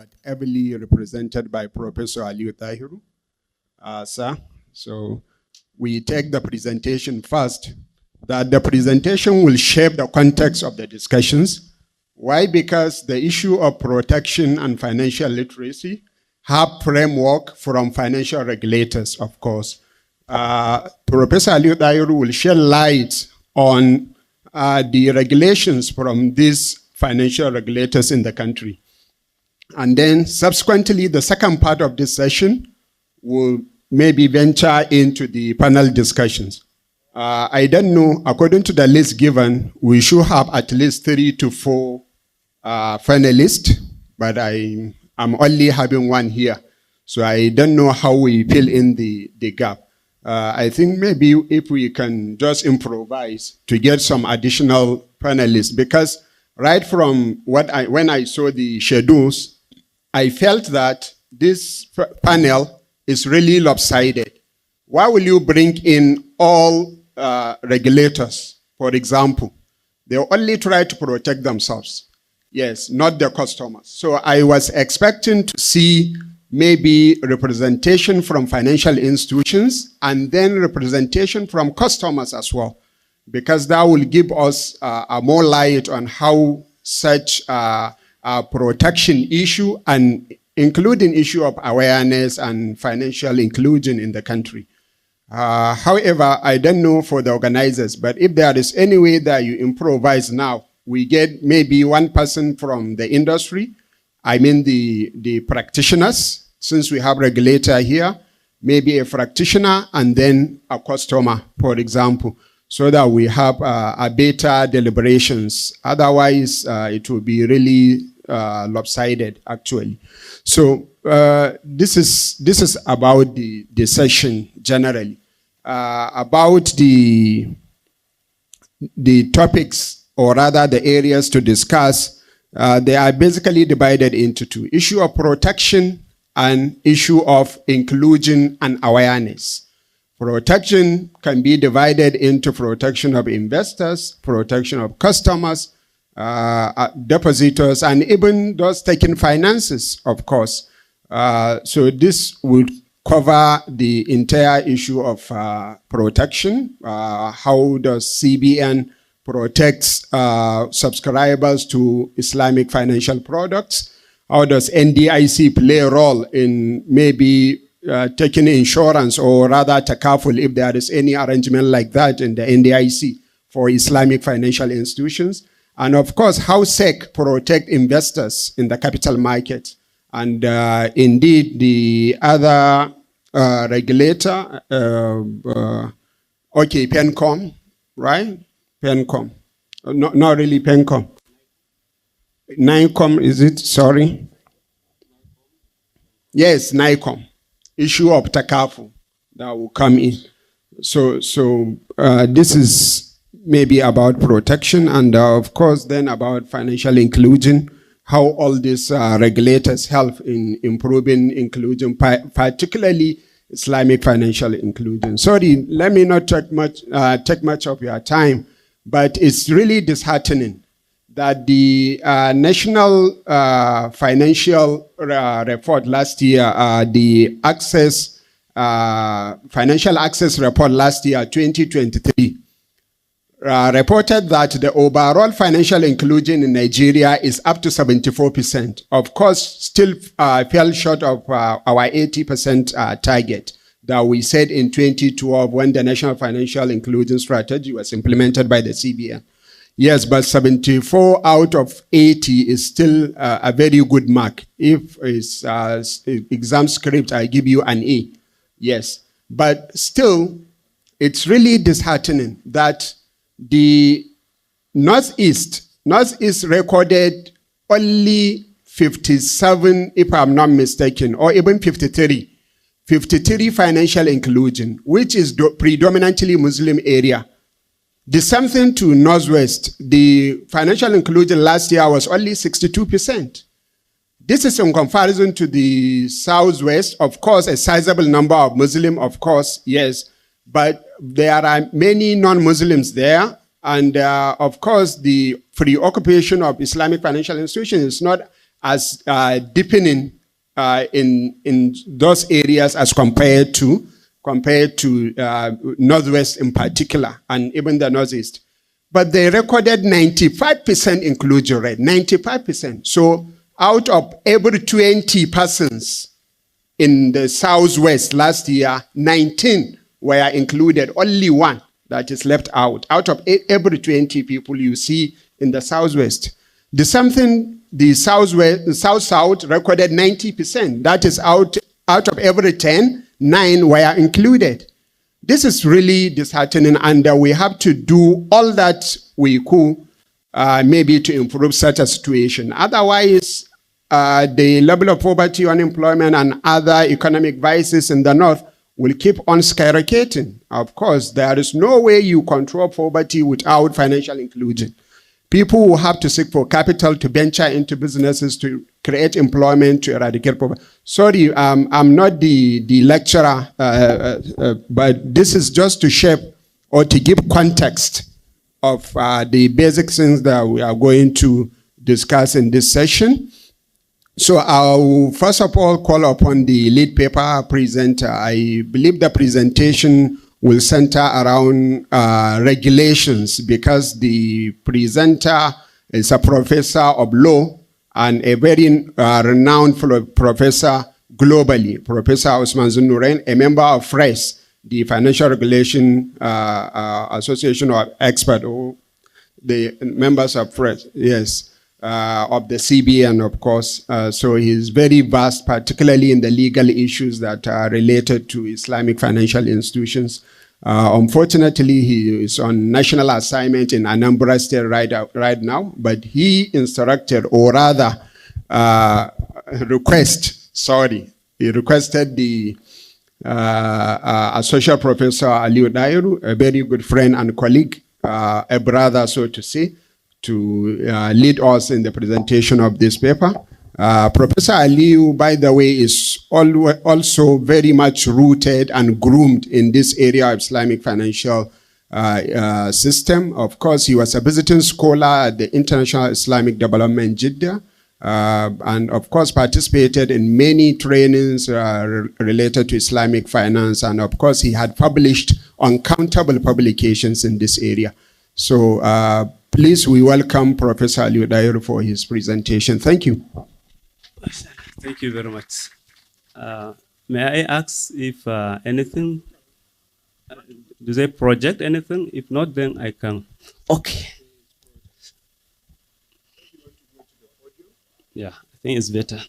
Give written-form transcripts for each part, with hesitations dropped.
but heavily represented by Professor Aliyu Dahiru, sir. So we take the presentation first, that the presentation will shape the context of the discussions. Why? Because the issue of protection and financial literacy have framework from financial regulators, of course. Professor Aliyu Dahiru will shed light on the regulations from these financial regulators in the country. And then subsequently, the second part of this session will maybe venture into the panel discussions. I don't know, according to the list given, we should have at least 3 to 4 finalists, but I'm only having one here. So I don't know how we fill in the gap. I think maybe if we can just improvise to get some additional panelists, because right from when I saw the schedules, I felt that this panel is really lopsided. Why will you bring in all regulators, for example? They only try to protect themselves. Yes, not their customers. So I was expecting to see maybe representation from financial institutions and then representation from customers as well, because that will give us a more light on how such a protection issue and including issue of awareness and financial inclusion in the country. However, I don't know for the organizers, but if there is any way that you improvise now, we get maybe one person from the industry, I mean the practitioners, since we have regulator here, maybe a practitioner and then a customer, for example, so that we have a better deliberations. Otherwise, it will be really lopsided, actually. So this is about the session generally. About the topics, or rather the areas to discuss, they are basically divided into 2. Issue of protection and issue of inclusion and awareness. Protection can be divided into protection of investors, protection of customers, depositors, and even those taking finances, of course. So this would cover the entire issue of protection. How does CBN protects subscribers to Islamic financial products? How does NDIC play a role in maybe taking insurance, or rather takaful, if there is any arrangement like that in the NDIC for Islamic financial institutions? And of course, how SEC protect investors in the capital market? And indeed, the other regulator, okay, PENCOM, right? PENCOM, not really PENCOM. NICOM, is it? Sorry. Yes, NICOM. Issue of takafu that will come in. So this is maybe about protection, and of course then about financial inclusion, how all these regulators help in improving inclusion, particularly Islamic financial inclusion. Sorry, let me not take much of your time, but it's really disheartening that the National Financial Report last year, the Financial Access Report last year, 2023, reported that the overall financial inclusion in Nigeria is up to 74%. Of course, still fell short of our 80% target that we set in 2012 when the National Financial Inclusion Strategy was implemented by the CBN. Yes, but 74 out of 80 is still a very good mark. If it's exam script, I give you an A. Yes, but still, it's really disheartening that the Northeast recorded only 57, if I'm not mistaken, or even 53 financial inclusion, which is predominantly Muslim area. The same thing to Northwest. The financial inclusion last year was only 62%. This is in comparison to the Southwest, of course, a sizable number of Muslim, of course, yes, but there are many non-Muslims there, and of course, the preoccupation of Islamic financial institutions is not as deepening in those areas as compared to Northwest in particular, and even the Northeast. But they recorded 95% inclusion rate, 95%. So out of every 20 persons in the Southwest last year, 19 were included, only one that is left out. Out of every 20 people you see in the Southwest. The Southwest, South recorded 90%. That is out of every 10, 9 were included. This is really disheartening, and we have to do all that we could maybe to improve such a situation. Otherwise, the level of poverty, unemployment, and other economic vices in the North will keep on skyrocketing. Of course, there is no way you control poverty without financial inclusion. People will have to seek for capital to venture into businesses to create employment to eradicate poverty. Sorry, I'm not the lecturer, but this is just to shape or to give context of the basic things that we are going to discuss in this session. So I'll first of all call upon the lead paper presenter. I believe the presentation will center around regulations, because the presenter is a professor of law and a very renowned professor globally, Professor Usman, a member of FRES, the Financial Regulation Association of Experts, or the members of FRES, yes, of the CBN, of course. So he's very vast, particularly in the legal issues that are related to Islamic financial institutions. Unfortunately, he is on national assignment in Anambra State right now, but he instructed, or rather he requested the Associate Professor Aliyu Dahiru, a very good friend and colleague, a brother, so to say, to lead us in the presentation of this paper. Professor Aliyu, by the way, is also very much rooted and groomed in this area of Islamic financial system. Of course, he was a visiting scholar at the International Islamic Development Jeddah, and of course participated in many trainings related to Islamic finance, and of course he had published uncountable publications in this area. So please, we welcome Professor Aliyu Dahiru for his presentation. Thank you. Thank you very much. May I ask if anything, do they project anything? If not, then I can. Okay. Yeah, I think it's better.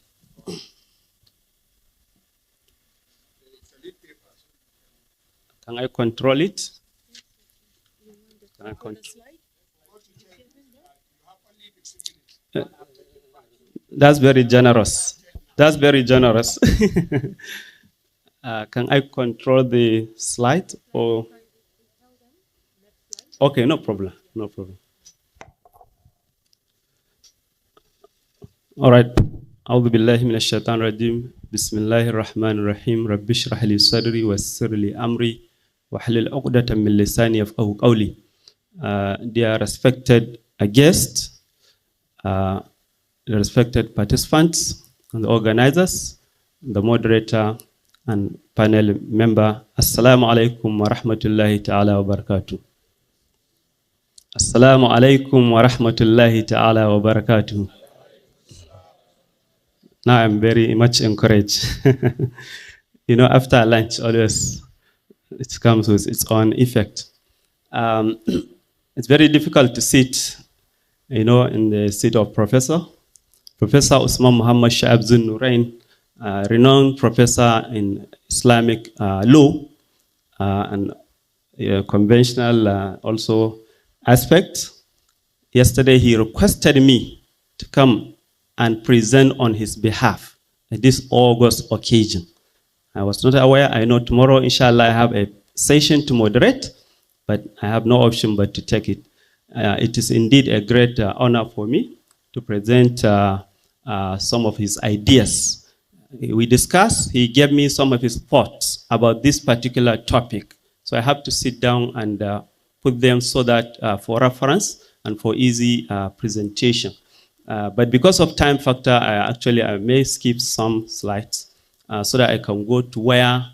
Can I control it? Can I control? That's very generous. That's very generous. Can I control the slide or? Okay, no problem. No problem. All right. أعوذ بالله من الشيطان الرجيم بسم الله الرحمن الرحيم رب اشرح لي صدري ويسر لي أمري واحلل عقدة من لساني يفقهوا قولي. Dear respected guests, the respected participants, and the organizers, the moderator, and panel member, Assalamu alaikum wa rahmatullahi ta'ala wa barakatuh. Assalamu alaikum wa rahmatullahi ta'ala wa barakatuh. Now I'm very much encouraged. You know, after lunch, always it comes with its own effect. It's very difficult to sit, you know, in the seat of professor. Professor Usman Muhammad Shu'aib Zunnurain, renowned professor in Islamic law and conventional also aspects. Yesterday he requested me to come and present on his behalf at this August occasion. I was not aware. I know tomorrow, inshallah, I have a session to moderate, but I have no option but to take it. It is indeed a great honor for me to present some of his ideas. We discussed, he gave me some of his thoughts about this particular topic. So I have to sit down and put them so that for reference and for easy presentation. But because of time factor, I may skip some slides so that I can go to where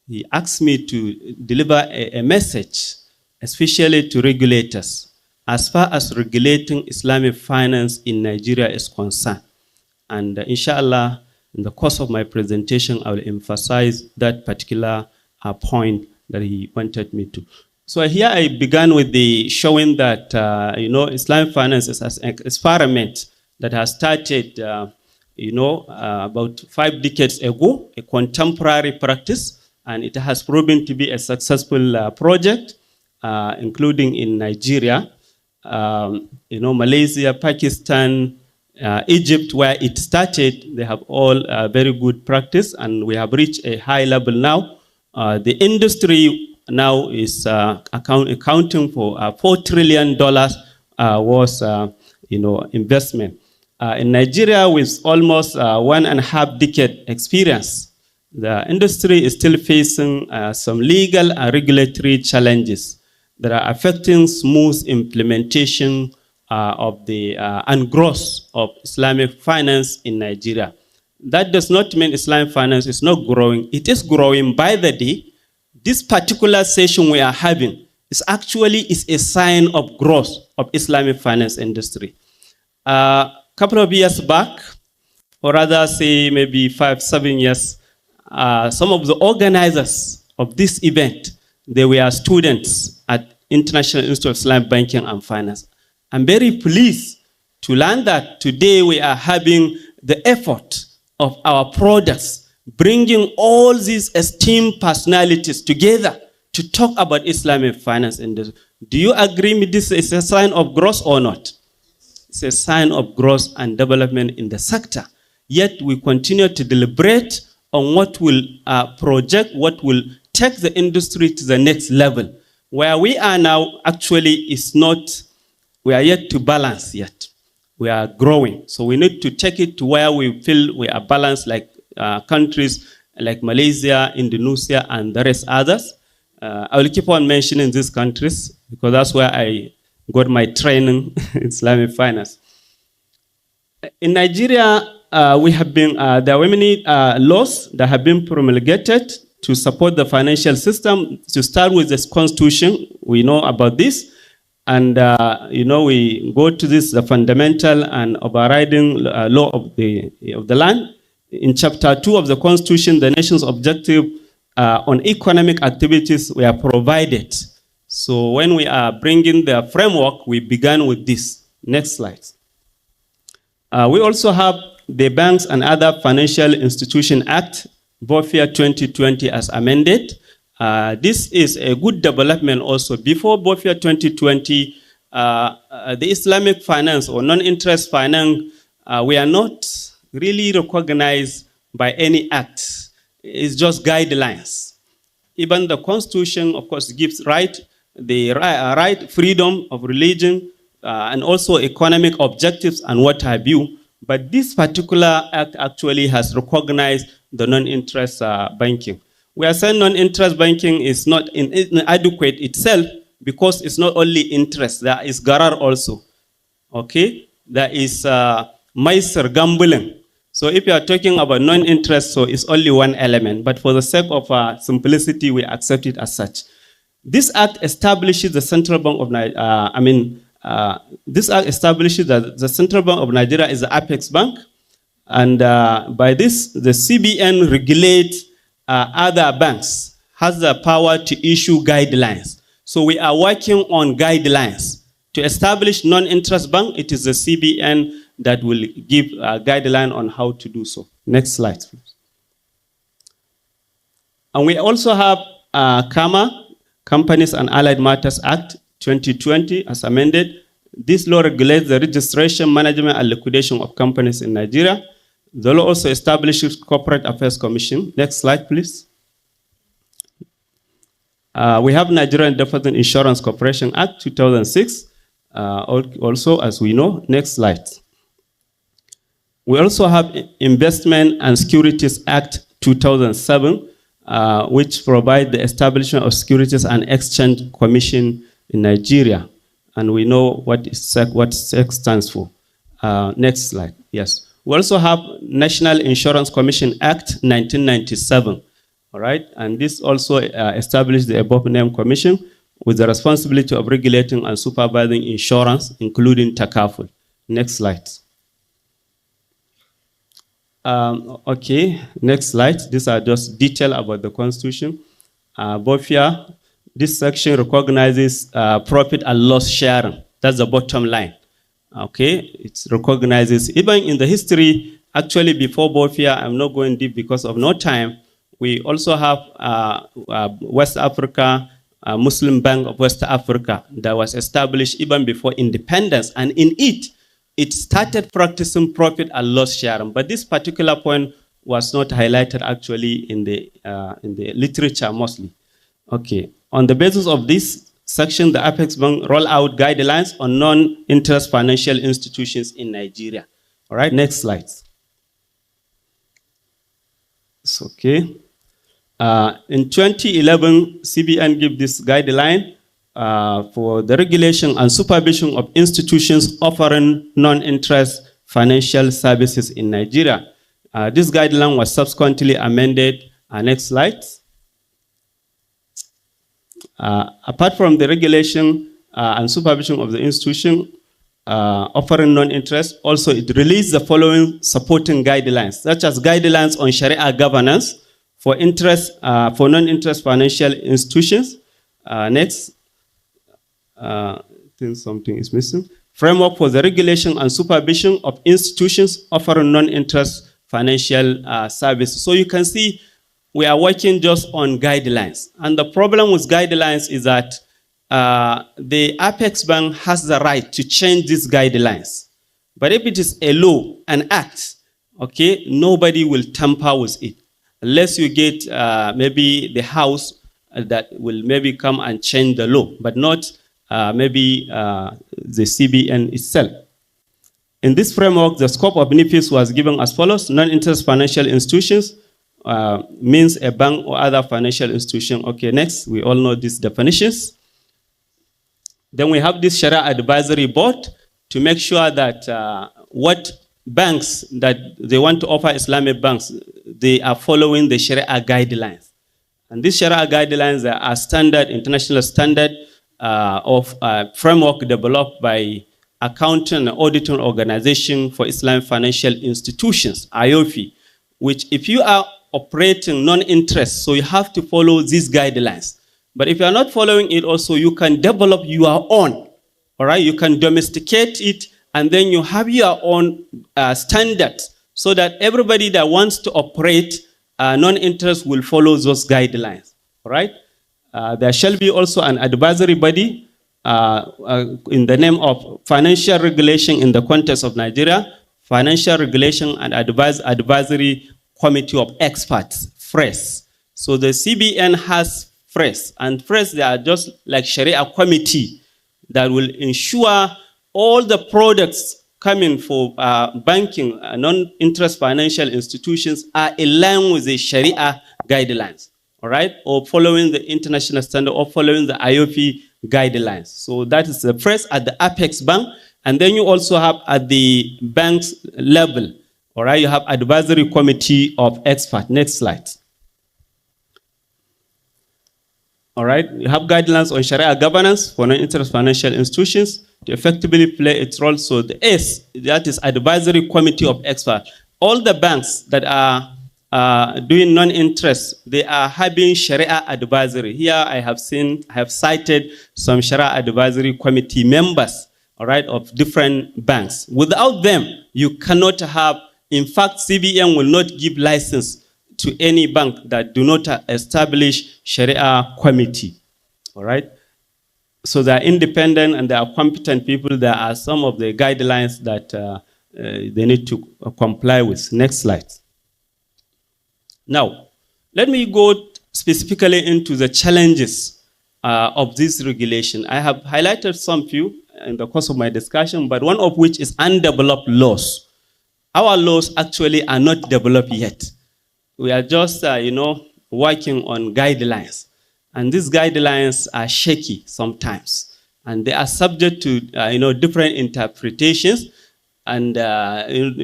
he asked me to deliver a message, especially to regulators, as far as regulating Islamic finance in Nigeria is concerned. And inshallah, in the course of my presentation, I will emphasize that particular point that he wanted me to. So here I began with the showing that, Islamic finance is an experiment that has started, about 5 decades ago, a contemporary practice, and it has proven to be a successful project, including in Nigeria, Malaysia, Pakistan, Egypt, where it started. They have all very good practice, and we have reached a high level now. The industry now is accounting for $4 trillion worth, investment. In Nigeria, with almost 1.5 decade experience, the industry is still facing some legal and regulatory challenges that are affecting smooth implementation of the and growth of Islamic finance in Nigeria. That does not mean Islamic finance is not growing. It is growing by the day. This particular session we are having is a sign of growth of Islamic finance industry. A couple of years back, or rather say maybe 5-7 years, some of the organizers of this event, they were students at International Institute of Islamic Banking and Finance. I'm very pleased to learn that today we are having the effort of our products, bringing all these esteemed personalities together to talk about Islamic finance industry. Do you agree with this is a sign of growth or not? It's a sign of growth and development in the sector. Yet we continue to deliberate on what will project, what will take the industry to the next level. Where we are now actually is not, we are yet to balance yet. We are growing. So we need to take it to where we feel we are balanced, like countries like Malaysia, Indonesia, and the rest others. I will keep on mentioning these countries because that's where I got my training in Islamic finance. In Nigeria, we have been, there were many laws that have been promulgated to support the financial system. To start with this constitution, we know about this. And, we go to this, the fundamental and overriding law of the land. In chapter 2 of the constitution, the nation's objective on economic activities were provided. So when we are bringing the framework, we began with this. Next slide. We also have the Banks and Other Financial Institution Act, BOFIA 2020 as amended. This is a good development also. Before BOFIA 2020, the Islamic finance or non-interest finance, we are not really recognized by any act. It's just guidelines. Even the Constitution, of course, gives right freedom of religion and also economic objectives and what have you. But this particular act actually has recognized the non-interest banking. We are saying non-interest banking is not inadequate itself because it's not only interest, there is garar also. Okay? There is maisir, gambling. So if you are talking about non-interest, so it's only one element. But for the sake of simplicity, we accept it as such. This act establishes the Central Bank of Nigeria, this act establishes that the Central Bank of Nigeria is the apex bank. And by this, the CBN regulates other banks, has the power to issue guidelines. So we are working on guidelines. To establish non-interest bank, it is the CBN that will give a guideline on how to do so. Next slide, please. And we also have CAMA, Companies and Allied Matters Act 2020 as amended. This law regulates the registration, management, and liquidation of companies in Nigeria. The law also establishes Corporate Affairs Commission. Next slide, please. We have Nigerian Deposit Insurance Corporation Act 2006, also as we know. Next slide. We also have Investment and Securities Act 2007, which provides the establishment of Securities and Exchange Commission in Nigeria. And we know what SEC stands for. Next slide. Yes. We also have National Insurance Commission Act 1997. All right. And this also established the above named commission with the responsibility of regulating and supervising insurance, including takaful. Next slide. Okay, next slide. These are just detail about the Constitution. Bofia, this section recognizes profit and loss sharing. That's the bottom line. Okay, it recognizes, even in the history, actually before Bofia, I'm not going deep because of no time, we also have West Africa, Muslim Bank of West Africa that was established even before independence, and in it started practicing profit and loss sharing. But this particular point was not highlighted actually in the literature mostly. Okay, on the basis of this section, the Apex Bank roll out guidelines on non-interest financial institutions in Nigeria. All right, next slide. It's okay. In 2011, CBN gave this guideline for the regulation and supervision of institutions offering non-interest financial services in Nigeria. This guideline was subsequently amended. Next slide. Apart from the regulation and supervision of the institution offering non-interest, also it released the following supporting guidelines, such as guidelines on Sharia governance for non-interest financial institutions. Next. I think something is missing. Framework for the regulation and supervision of institutions offering non-interest financial services. So you can see we are working just on guidelines. And the problem with guidelines is that the Apex Bank has the right to change these guidelines. But if it is a law, an act, okay, nobody will tamper with it. Unless you get maybe the House that will maybe come and change the law, but not maybe the CBN itself. In this framework, the scope of NIFIS was given as follows. Non-interest financial institutions means a bank or other financial institution. Okay, next, we all know these definitions. Then we have this Sharia Advisory Board to make sure that what banks that they want to offer Islamic banks, they are following the Sharia guidelines. And these Sharia guidelines are standard, international standard of framework developed by Accounting and Auditing Organization for Islamic Financial Institutions, IOFI, which if you are operating non-interest, so you have to follow these guidelines. But if you are not following it also, you can develop your own, all right? You can domesticate it, and then you have your own standards so that everybody that wants to operate non-interest will follow those guidelines, all right? There shall be also an advisory body in the name of Financial Regulation in the context of Nigeria, Financial Regulation and Advisory Committee of Experts, FRES. So the CBN has FRES, and FRES, they are just like Sharia committee that will ensure all the products coming for banking, non-interest financial institutions are in line with the Sharia guidelines, all right? Or following the international standard or following the IOP guidelines. So that is the FRES at the Apex Bank. And then you also have at the bank's level, all right? You have advisory committee of experts. Next slide. All right, you have guidelines on Sharia governance for non-interest financial institutions to effectively play its role. So the S, that is advisory committee of experts. All the banks that are doing non-interest, they are having Sharia advisory. Here I have cited some Sharia advisory committee members, all right, of different banks. Without them, you cannot have, in fact, CBN will not give license to any bank that do not establish Sharia committee, all right? So they are independent and they are competent people. There are some of the guidelines that they need to comply with. Next slide. Now, let me go specifically into the challenges of this regulation. I have highlighted some few in the course of my discussion, but one of which is undeveloped laws. Our laws actually are not developed yet. We are just, working on guidelines. And these guidelines are shaky sometimes. And they are subject to, different interpretations. and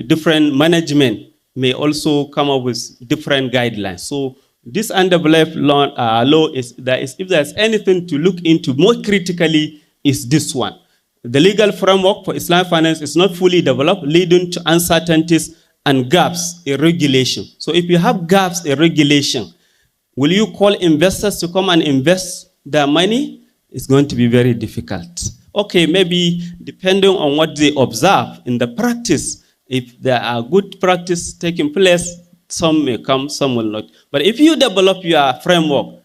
different management may also come up with different guidelines. So this undeveloped law is if there's anything to look into more critically, is this one. The legal framework for Islamic finance is not fully developed, leading to uncertainties and gaps in regulation. So if you have gaps in regulation, will you call investors to come and invest their money? It's going to be very difficult. Okay, maybe depending on what they observe in the practice, if there are good practice taking place, some may come, some will not. But if you develop your framework,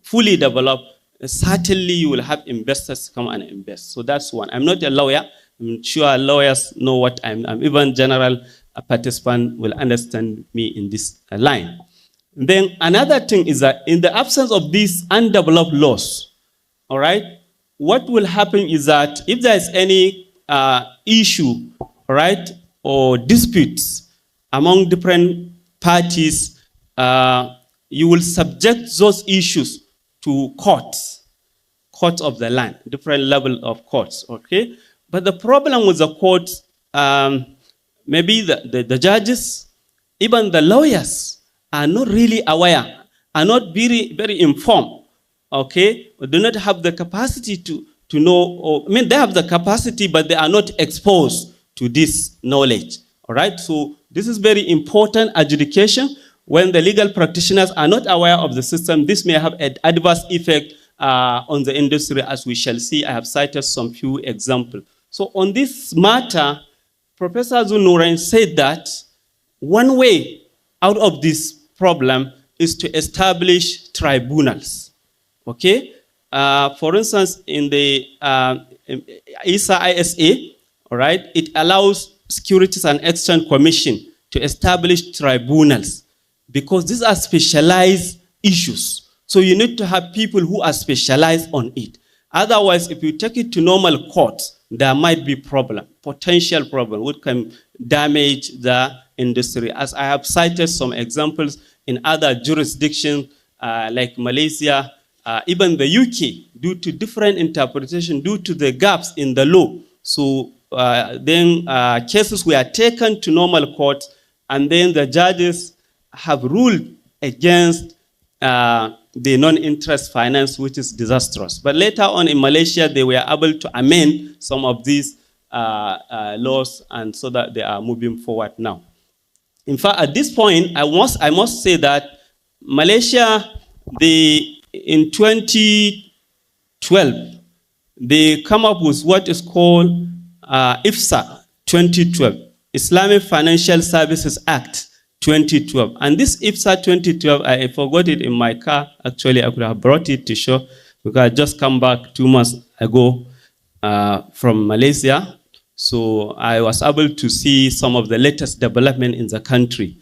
fully developed, certainly you will have investors come and invest. So that's one. I'm not a lawyer. I'm sure lawyers know what I'm even general participant will understand me in this line. Then another thing is that in the absence of these undeveloped laws, all right, what will happen is that if there is any issue, all right, or disputes among different parties, you will subject those issues to courts of the land, different level of courts, okay? But the problem with the courts, maybe the judges, even the lawyers are not really aware, are not very informed, okay? Or do not have the capacity to know, or, I mean, they have the capacity, but they are not exposed to this knowledge, all right? So this is very important adjudication. When the legal practitioners are not aware of the system, this may have an adverse effect on the industry, as we shall see. I have cited some few examples. So on this matter, Professor Zunuran said that one way out of this problem is to establish tribunals, okay? For instance, in the ISA, all right, it allows Securities and Exchange Commission to establish tribunals, because these are specialized issues. So you need to have people who are specialized on it. Otherwise, if you take it to normal courts, there might be problem, potential problem, which can damage the industry. As I have cited some examples in other jurisdictions, like Malaysia, even the UK, due to different interpretation, due to the gaps in the law. So then cases were taken to normal courts, and then the judges have ruled against the non-interest finance, which is disastrous. But later on in Malaysia, they were able to amend some of these laws, and so that they are moving forward now. In fact, at this point, I must say that Malaysia, in 2012, they come up with what is called IFSA 2012, Islamic Financial Services Act 2012. And this IFSA 2012, I forgot it in my car. Actually, I could have brought it to show, because I just come back 2 months ago from Malaysia. So I was able to see some of the latest development in the country.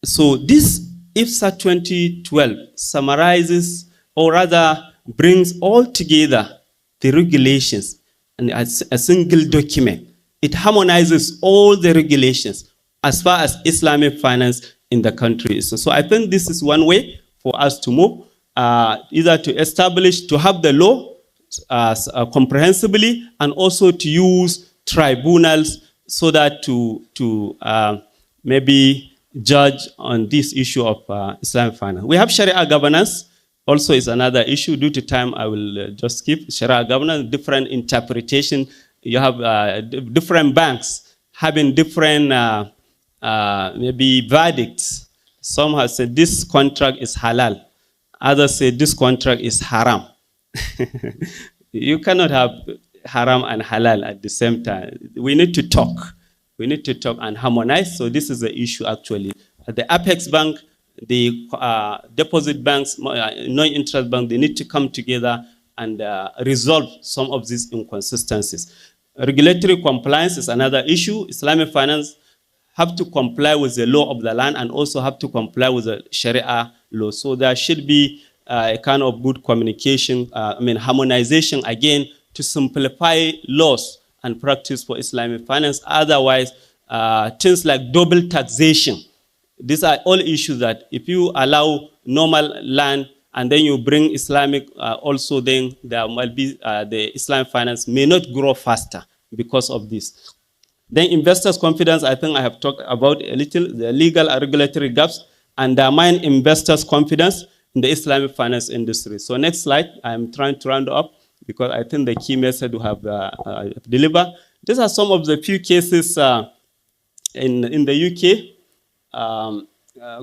So this IFSA 2012 summarizes, or rather brings all together the regulations in a single document. It harmonizes all the regulations as far as Islamic finance in the country is. So I think this is one way for us to move, either to establish, to have the law comprehensively, and also to use tribunals so that to maybe judge on this issue of Islamic finance. We have Sharia governance, also is another issue. Due to time, I will just skip Sharia governance, different interpretation. You have different banks having different maybe verdicts. Some have said this contract is halal. Others say this contract is haram. You cannot have haram and halal at the same time. We need to talk. We need to talk and harmonize. So this is the issue actually. At the Apex Bank, the deposit banks, non-interest bank, they need to come together and resolve some of these inconsistencies. Regulatory compliance is another issue. Islamic finance have to comply with the law of the land and also have to comply with the Sharia law. So there should be a kind of good communication, harmonization again, to simplify laws and practice for Islamic finance. Otherwise, things like double taxation, these are all issues that if you allow normal land and then you bring Islamic also, then there might be the Islamic finance may not grow faster because of this. Then investors' confidence, I think I have talked about a little, the legal and regulatory gaps undermine investors' confidence in the Islamic finance industry. So next slide, I'm trying to round up because I think the key message we have delivered. These are some of the few cases in the UK.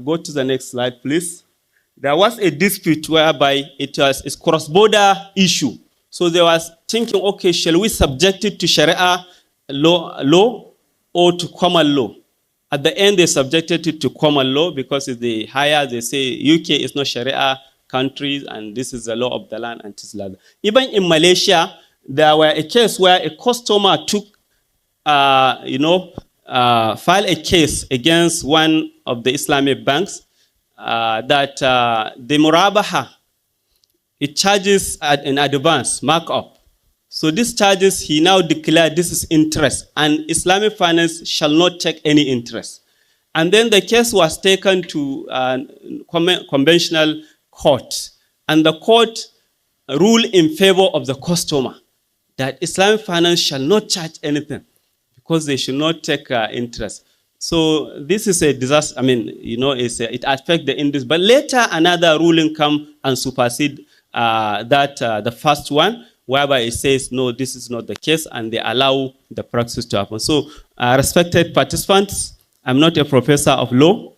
Go to the next slide, please. There was a dispute whereby it's cross-border issue. So they was thinking, okay, shall we subject it to Sharia law or to common law? At the end, they subjected it to common law because it's the higher, they say UK is not Sharia country and this is the law of the land and it's like that. Even in Malaysia, there were a case where a customer took, filed a case against one of the Islamic banks that the murabaha, it charges in advance, markup. So these charges, he now declared this is interest, and Islamic finance shall not take any interest. And then the case was taken to conventional court, and the court ruled in favor of the customer that Islamic finance shall not charge anything because they should not take interest. So this is a disaster. I mean, it affects the industry. But later another ruling come and supersede the first one, whereby it says, no, this is not the case, and they allow the practice to happen. So respected participants, I'm not a professor of law,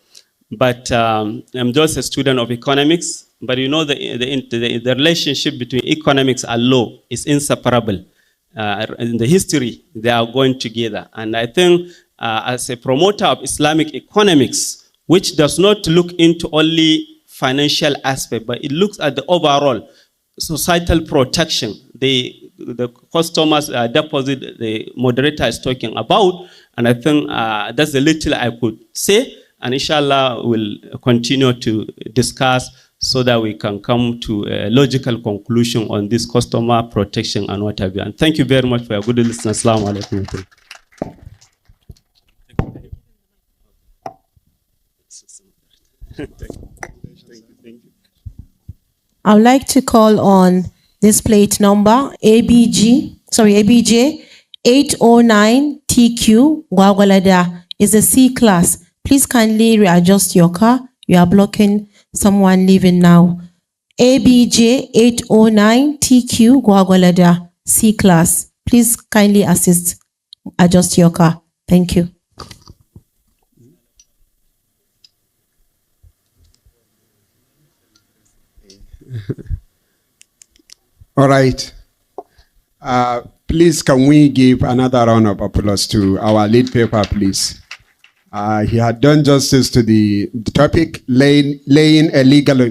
but I'm just a student of economics. But you know the relationship between economics and law is inseparable. In the history, they are going together. And I think as a promoter of Islamic economics, which does not look into only financial aspect, but it looks at the overall societal protection, the customers deposit the moderator is talking about, and I think that's the little I could say, and inshallah we'll continue to discuss so that we can come to a logical conclusion on this customer protection and what have you. And thank you very much for your good listening. Assalamu alaikum. I would like to call on this plate number ABJ 809TQ Gwagwalada is a C class. Please kindly readjust your car. You are blocking someone leaving now. ABJ 809TQ Gwagwalada C class. Please kindly assist. Adjust your car. Thank you. All right. Please, can we give another round of applause to our lead paper, please? He had done justice to the topic, laying a legal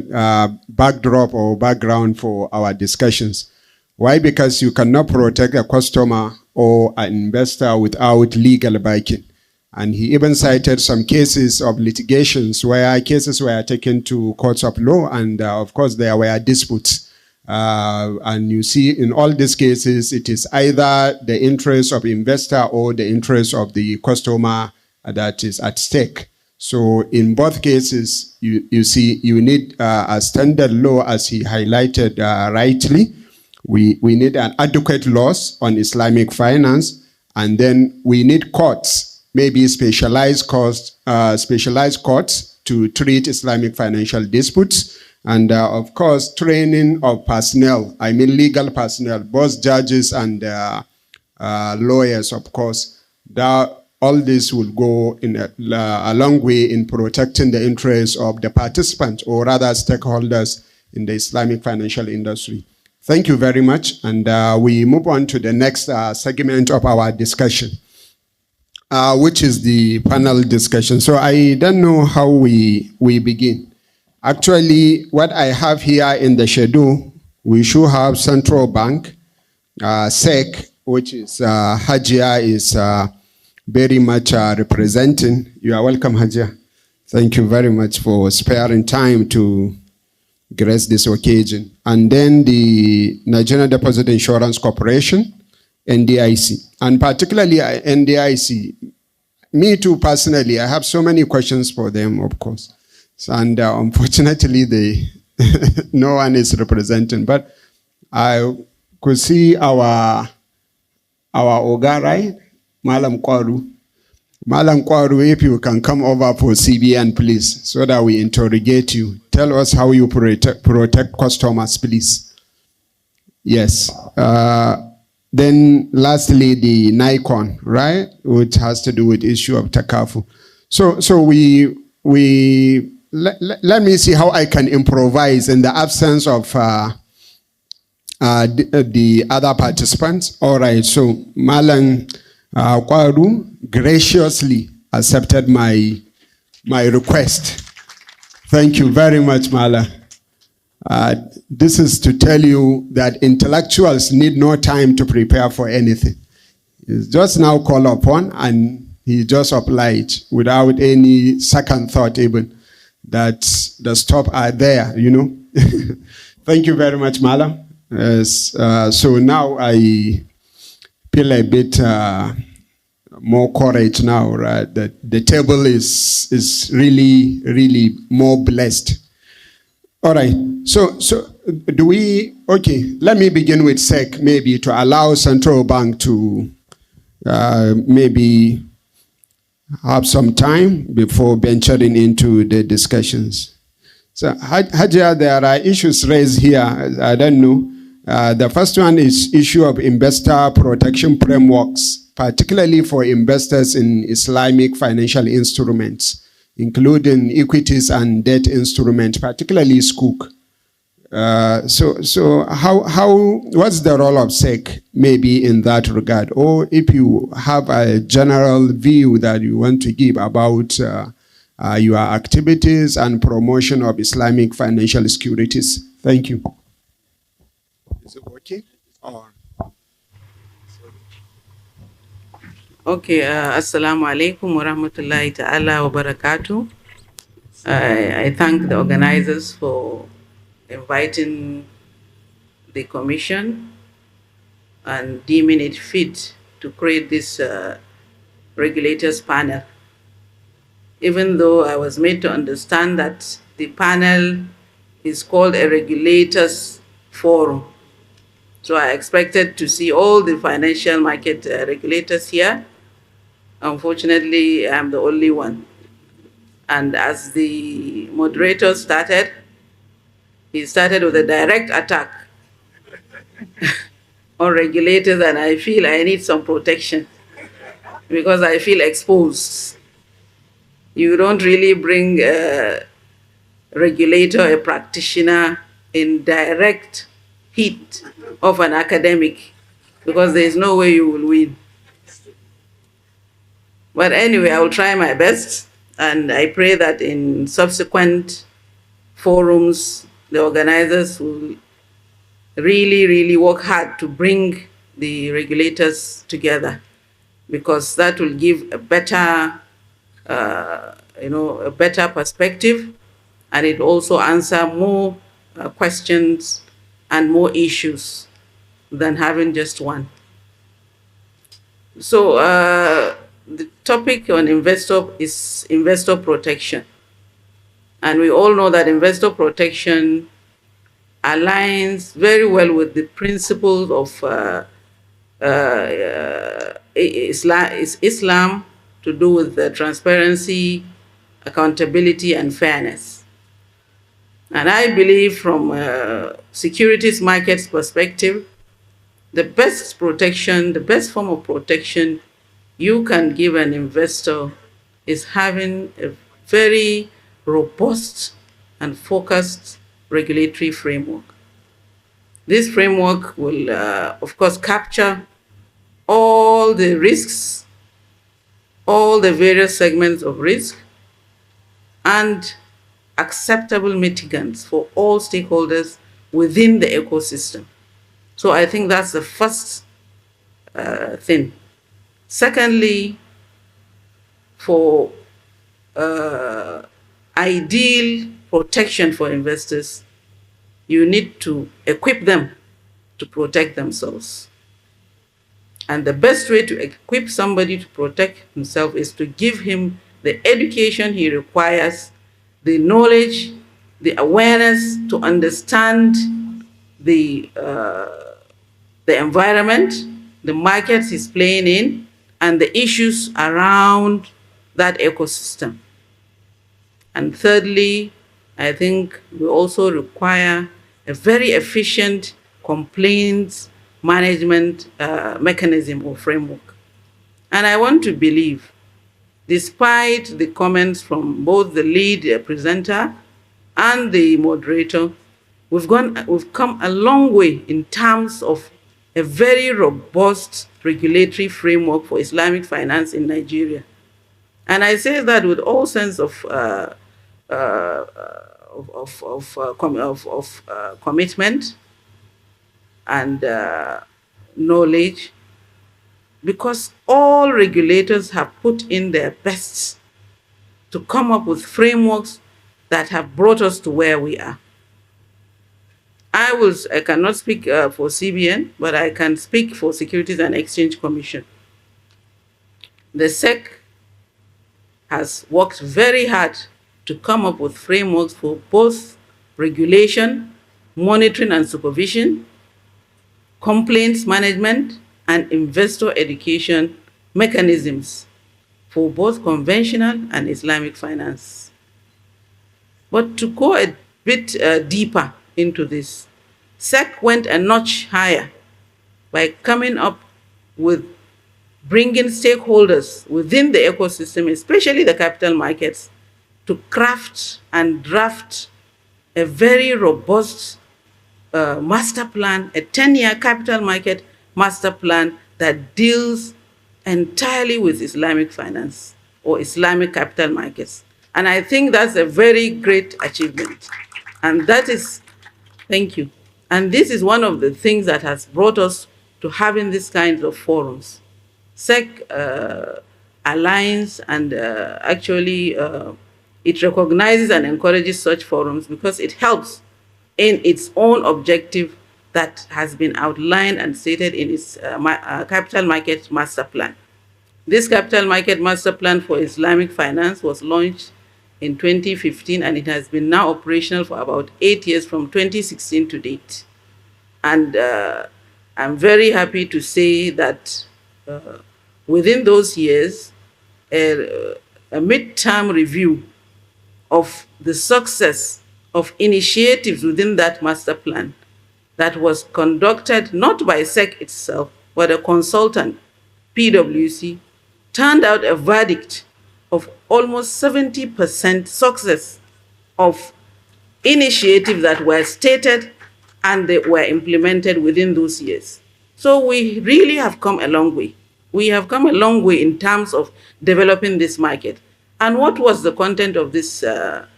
backdrop or background for our discussions. Why? Because you cannot protect a customer or an investor without legal backing. And he even cited some cases of litigations where cases were taken to courts of law, and of course there were disputes. And you see in all these cases, it is either the interest of investor or the interest of the customer that is at stake. So in both cases, you see you need a standard law, as he highlighted rightly. We need an adequate laws on Islamic finance, and then we need courts, maybe specialized courts to treat Islamic financial disputes. And of course, training of personnel, I mean legal personnel, both judges and lawyers, of course. All this will go in a long way in protecting the interests of the participants, or rather stakeholders in the Islamic financial industry. Thank you very much. And we move on to the next segment of our discussion, which is the panel discussion. So I don't know how we begin. Actually, what I have here in the schedule, we should have Central Bank, SEC, which is Hajia is very much representing. You are welcome, Hajia. Thank you very much for sparing time to grace this occasion. And then the Nigerian Deposit Insurance Corporation, NDIC, and particularly NDIC. Me too, personally, I have so many questions for them, of course. And unfortunately, no one is representing. But I could see our Oga, right? Malam Kwaru. Malam Kwaru, if you can come over for CBN, please, so that we interrogate you. Tell us how you protect customers, please. Yes. Then lastly, the Nikon, right, which has to do with issue of takafu. So let me see how I can improvise in the absence of the other participants. All right. So Malam Kwaru graciously accepted my request. Thank you very much, Mala. This is to tell you that intellectuals need no time to prepare for anything. It's just now called upon, and he just applied without any second thought even that the stop are there, you know. Thank you very much, Mala. So now I feel a bit more courage now, right? That the table is really, really more blessed. All right. So do we? Okay. Let me begin with SEC, maybe to allow Central Bank to maybe have some time before venturing into the discussions. So Hajia, there are issues raised here. I don't know. The first one is issue of investor protection frameworks, particularly for investors in Islamic financial instruments, including equities and debt instruments, particularly Sukuk. So what's the role of SEC maybe in that regard? Or if you have a general view that you want to give about your activities and promotion of Islamic financial securities. Thank you. Is it working? Or? Okay, Assalamu alaikum wa rahmatullahi ta'ala wa barakatuh. I thank the organizers for inviting the commission and deeming it fit to create this regulators panel. Even though I was made to understand that the panel is called a regulators forum. So I expected to see all the financial market regulators here. Unfortunately, I'm the only one. And as the moderator started, he started with a direct attack on regulators, and I feel I need some protection because I feel exposed. You don't really bring a regulator, a practitioner in direct heat of an academic, because there's no way you will win. But anyway, I will try my best, and I pray that in subsequent forums, the organizers will really, really work hard to bring the regulators together, because that will give a better, a better perspective, and it also answer more questions and more issues than having just one. So the topic on investor is investor protection. And we all know that investor protection aligns very well with the principles of Islam to do with transparency, accountability, and fairness. And I believe from securities markets perspective, the best protection, the best form of protection you can give an investor is having a very robust and focused regulatory framework. This framework will, of course, capture all the risks, all the various segments of risk, and acceptable mitigants for all stakeholders within the ecosystem. So I think that's the first thing. Secondly, for ideal protection for investors, you need to equip them to protect themselves. And the best way to equip somebody to protect himself is to give him the education he requires, the knowledge, the awareness to understand the environment, the markets he's playing in, and the issues around that ecosystem. And thirdly, I think we also require a very efficient complaints management mechanism or framework. And I want to believe, despite the comments from both the lead presenter and the moderator, we've come a long way in terms of a very robust regulatory framework for Islamic finance in Nigeria. And I say that with all sense of commitment and knowledge, because all regulators have put in their best to come up with frameworks that have brought us to where we are. I cannot speak for CBN, but I can speak for Securities and Exchange Commission. The SEC has worked very hard to come up with frameworks for both regulation, monitoring and supervision, complaints management, and investor education mechanisms for both conventional and Islamic finance. But to go a bit deeper into this, SEC went a notch higher by coming up with bringing stakeholders within the ecosystem, especially the capital markets, to craft and draft a very robust master plan, a 10-year capital market master plan that deals entirely with Islamic finance or Islamic capital markets. And I think that's a very great achievement. And that is, thank you. And this is one of the things that has brought us to having these kinds of forums. SEC aligns and actually it recognizes and encourages such forums because it helps in its own objective that has been outlined and stated in its capital market master plan. This capital market master plan for Islamic finance was launched in 2015, and it has been now operational for about 8 years from 2016 to date. And I'm very happy to say that within those years, a midterm review of the success of initiatives within that master plan that was conducted not by SEC itself, but a consultant, PwC, turned out a verdict of almost 70% success of initiatives that were stated and they were implemented within those years. So we really have come a long way. We have come a long way in terms of developing this market. And what was the content of this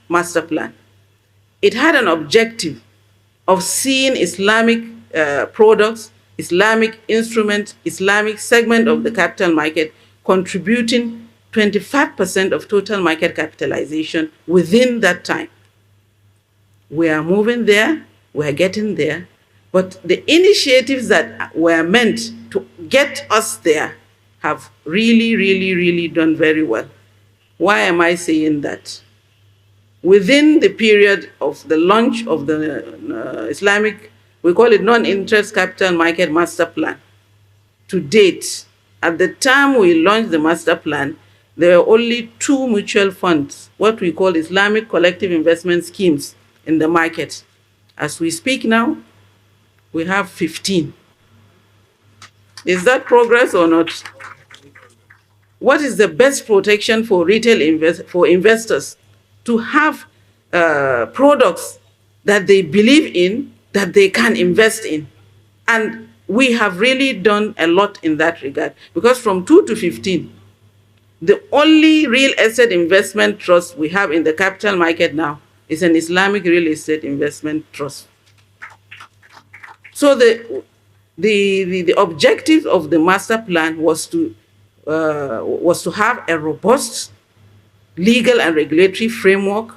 master plan? It had an objective of seeing Islamic products, Islamic instruments, Islamic segment of the capital market contributing 25% of total market capitalization within that time. We are moving there, we are getting there, but the initiatives that were meant to get us there have really done very well. Why am I saying that? Within the period of the launch of the Islamic, we call it non-interest capital market master plan, to date, at the time we launched the master plan, there were only 2 mutual funds, what we call Islamic collective investment schemes in the market. As we speak now, we have 15. Is that progress or not? What is the best protection for retail investors? To have products that they believe in, that they can invest in. And we have really done a lot in that regard, because from 2 to 15, the only real estate investment trust we have in the capital market now is an Islamic real estate investment trust. So the objective of the master plan was to have a robust legal and regulatory framework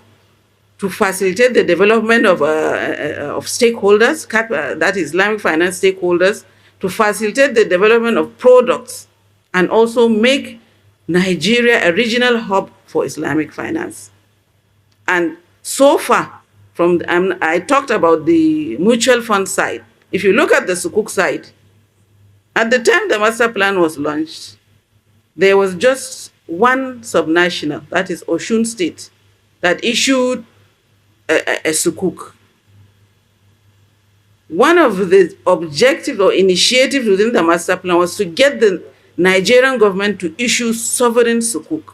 to facilitate the development of stakeholders, that is Islamic finance stakeholders, to facilitate the development of products, and also make Nigeria a regional hub for Islamic finance. And so far, I talked about the mutual fund side. If you look at the Sukuk side, at the time the master plan was launched, there was just one subnational, that is Osun State, that issued a Sukuk. One of the objectives or initiatives within the master plan was to get the Nigerian government to issue sovereign Sukuk.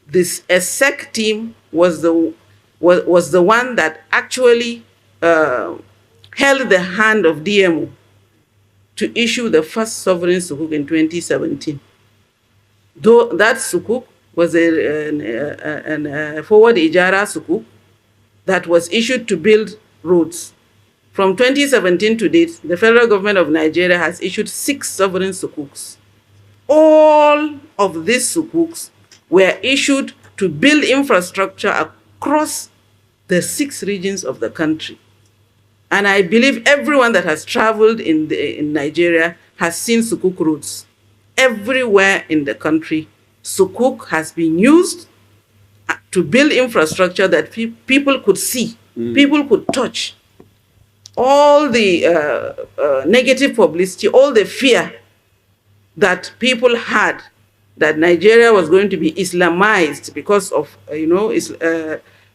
This Assoc team was the one that actually held the hand of DMO to issue the first sovereign Sukuk in 2017. Though that Sukuk was a forward Ijara Sukuk that was issued to build roads. From 2017 to date, the federal government of Nigeria has issued 6 sovereign Sukuks. All of these Sukuks were issued to build infrastructure across the 6 regions of the country. And I believe everyone that has traveled in Nigeria has seen Sukuk roads. Everywhere in the country, Sukuk has been used to build infrastructure that people could see, people could touch. All the negative publicity, all the fear that people had that Nigeria was going to be Islamized because of,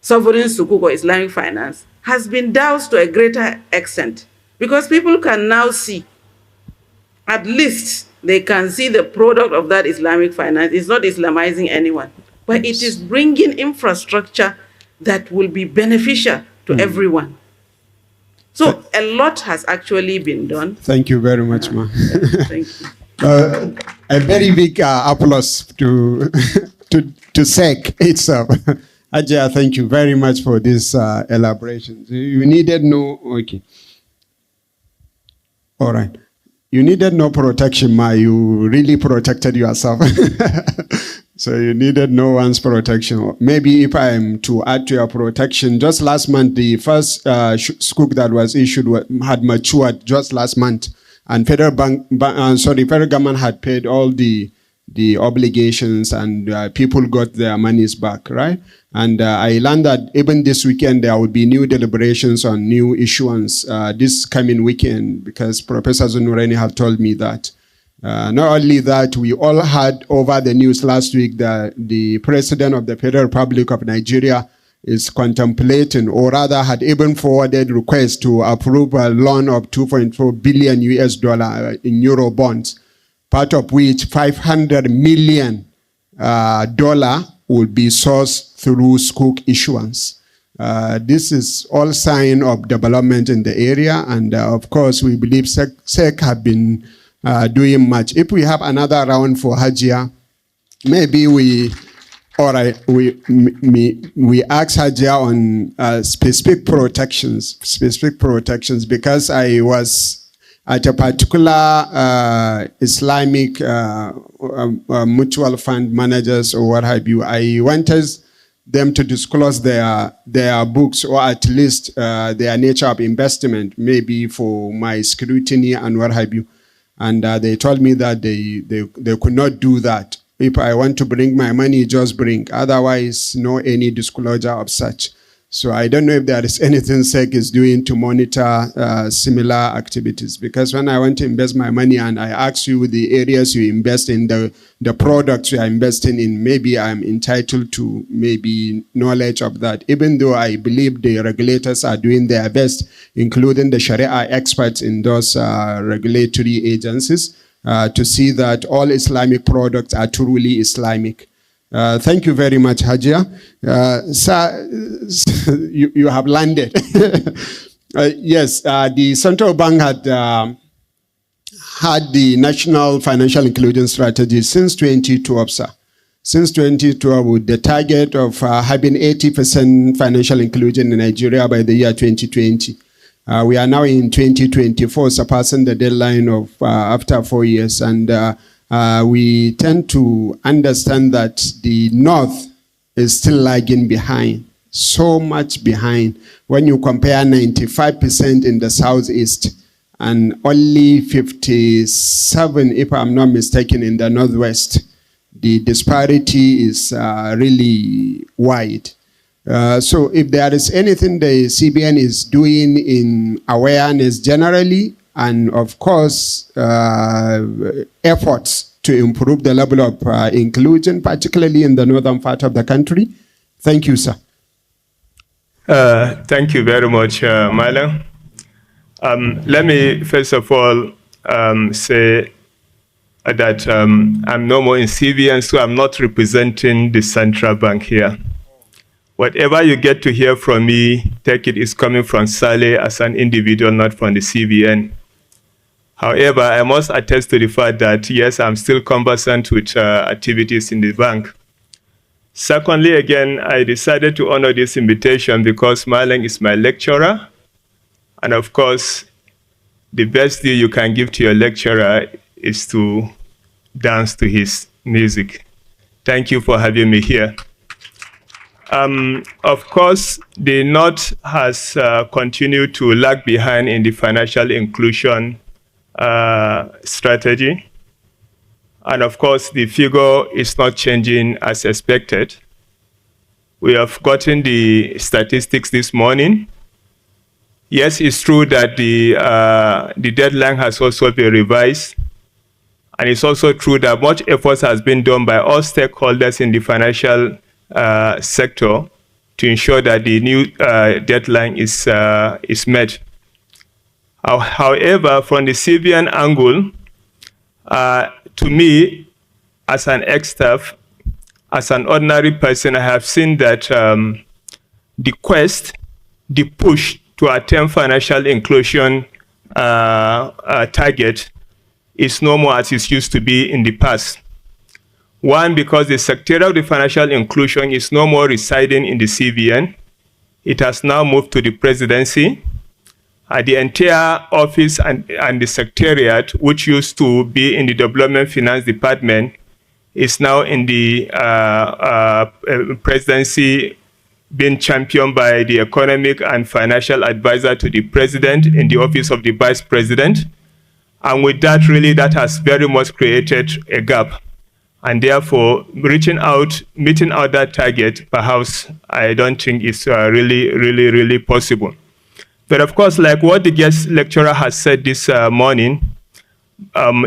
sovereign Sukuk or Islamic finance has been doused to a greater extent, because people can now see, at least they can see the product of that Islamic finance. It's not Islamizing anyone, but it is bringing infrastructure that will be beneficial to everyone. So a lot has actually been done. Thank you very much, ma. Thank you. A very big applause to SEC itself. Ajay, thank you very much for this elaboration. You needed no, okay. All right. You needed no protection, ma. You really protected yourself. So you needed no one's protection. Maybe if I am to add to your protection, just last month, the first Sukuk that was issued had matured just last month. And federal government had paid all the obligations, and people got their monies back, right? And I learned that even this weekend there will be new deliberations on new issuance this coming weekend, because Professor Zunureni have told me that. Not only that, we all heard over the news last week that the President of the Federal Republic of Nigeria is contemplating, or rather had even forwarded requests to approve a loan of $2.4 billion in Euro bonds, part of which $500 million will be sourced through Sukuk issuance. This is all sign of development in the area, and of course we believe SEC have been doing much. If we have another round for Hajia, maybe we ask Hajia on specific protections, because I was at a particular Islamic mutual fund managers or what have you. I wanted them to disclose their books, or at least their nature of investment, maybe for my scrutiny and what have you. And they told me that they could not do that. If I want to bring my money, just bring. Otherwise, no any disclosure of such. So I don't know if there is anything SEC is doing to monitor similar activities. Because when I want to invest my money and I ask you the areas you invest in, the products you are investing in, maybe I'm entitled to maybe knowledge of that. Even though I believe the regulators are doing their best, including the Sharia experts in those regulatory agencies, to see that all Islamic products are truly Islamic. Thank you very much, Hajia. Sir, you have landed. Yes, the central bank had the National Financial Inclusion Strategy since 2012, sir. Since 2012, with the target of having 80% financial inclusion in Nigeria by the year 2020. We are now in 2024, surpassing the deadline of after 4 years. And we tend to understand that the North is still lagging behind, so much behind. When you compare 95% in the Southeast and only 57, if I'm not mistaken, in the Northwest, the disparity is really wide. So if there is anything the CBN is doing in awareness generally, and of course, efforts to improve the level of inclusion, particularly in the northern part of the country. Thank you, sir. Thank you very much, Malam. Let me first of all say that I'm no more in CBN, so I'm not representing the central bank here. Whatever you get to hear from me, take it is coming from Saleh as an individual, not from the CBN. However, I must attest to the fact that, yes, I'm still conversant with activities in the bank. Secondly, again, I decided to honor this invitation because Malang is my lecturer. And of course, the best deal you can give to your lecturer is to dance to his music. Thank you for having me here. Of course, the North has continued to lag behind in the financial inclusion strategy. And of course, the figure is not changing as expected. We have gotten the statistics this morning. Yes, it's true that the deadline has also been revised. And it's also true that much effort has been done by all stakeholders in the financial sector to ensure that the new deadline is met. However, from the CBN angle, to me, as an ex-staff, as an ordinary person, I have seen that the quest, the push to attain financial inclusion target is no more as it used to be in the past. One, because the secretariat of the financial inclusion is no more residing in the CBN. It has now moved to the presidency. The entire office and the secretariat, which used to be in the Development Finance Department, is now in the presidency, being championed by the economic and financial advisor to the president in the office of the vice president. And with that, really, that has very much created a gap. And therefore, meeting out that target, perhaps I don't think is really possible. But of course, like what the guest lecturer has said this morning,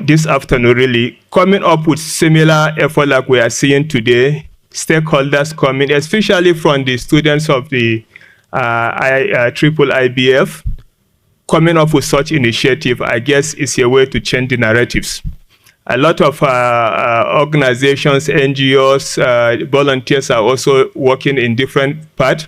this afternoon, really, coming up with similar effort like we are seeing today, stakeholders coming, especially from the students of the IIBF, coming up with such initiative, I guess, is a way to change the narratives. A lot of organizations, NGOs, volunteers are also working in different parts.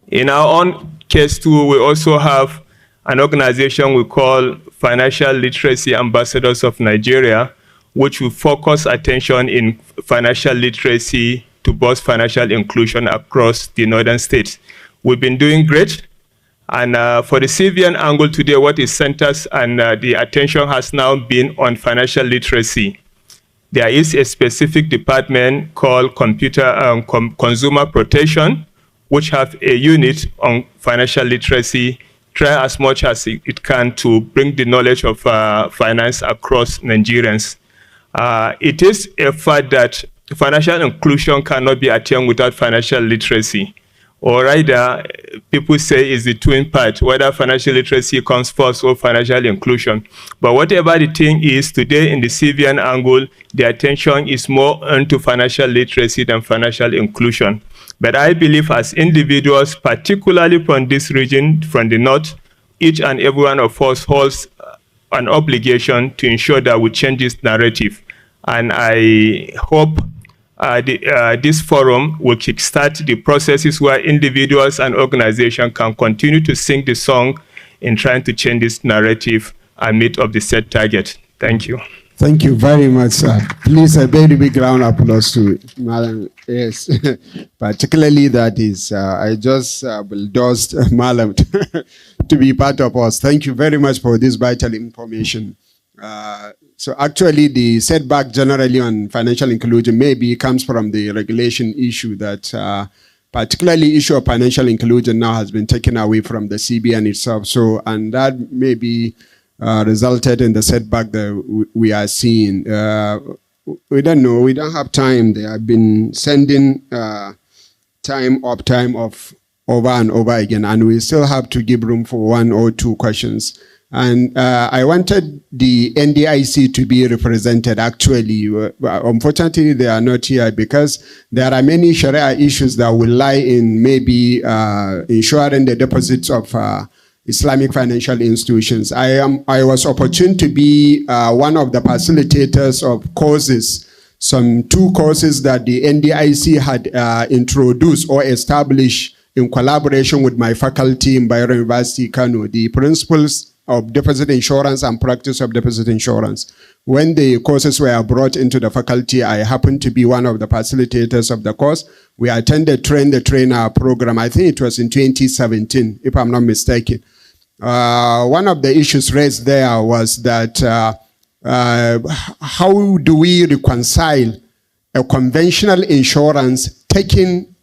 In our own case too, we also have an organization we call Financial Literacy Ambassadors of Nigeria, which will focus attention in financial literacy to boost financial inclusion across the northern states. We've been doing great. And for the CBN angle today, what is centers and the attention has now been on financial literacy. There is a specific department called Consumer Protection, which have a unit on financial literacy, try as much as it can to bring the knowledge of finance across Nigerians. It is a fact that financial inclusion cannot be attained without financial literacy. Or rather, people say it's the twin part, whether financial literacy comes first or financial inclusion. But whatever the thing is, today in the CBN angle, the attention is more onto financial literacy than financial inclusion. But I believe as individuals, particularly from this region, from the north, each and every one of us holds an obligation to ensure that we change this narrative. And I hope this forum will kickstart the processes where individuals and organizations can continue to sing the song in trying to change this narrative and meet up the set target. Thank you. Thank you very much, sir. Please, a very big round of applause to Malam. Yes, particularly that is, I just bulldozed Malam to be part of us. Thank you very much for this vital information. So actually, the setback generally on financial inclusion maybe comes from the regulation issue that particularly issue of financial inclusion now has been taken away from the CBN itself. So, and that maybe resulted in the setback that we are seeing. We don't know, we don't have time. They have been sending time off over and over again, and we still have to give room for one or two questions. And I wanted the NDIC to be represented actually. Unfortunately, they are not here because there are many Sharia issues that will lie in maybe ensuring the deposits of Islamic financial institutions. I was opportune to be one of the facilitators of courses, some 2 courses that the NDIC had introduced or established in collaboration with my faculty in Bayero University, Kano, the principles of deposit insurance and practice of deposit insurance. When the courses were brought into the faculty, I happened to be one of the facilitators of the course. We attended Train the Trainer program. I think it was in 2017, if I'm not mistaken. One of the issues raised there was that how do we reconcile a conventional insurance taking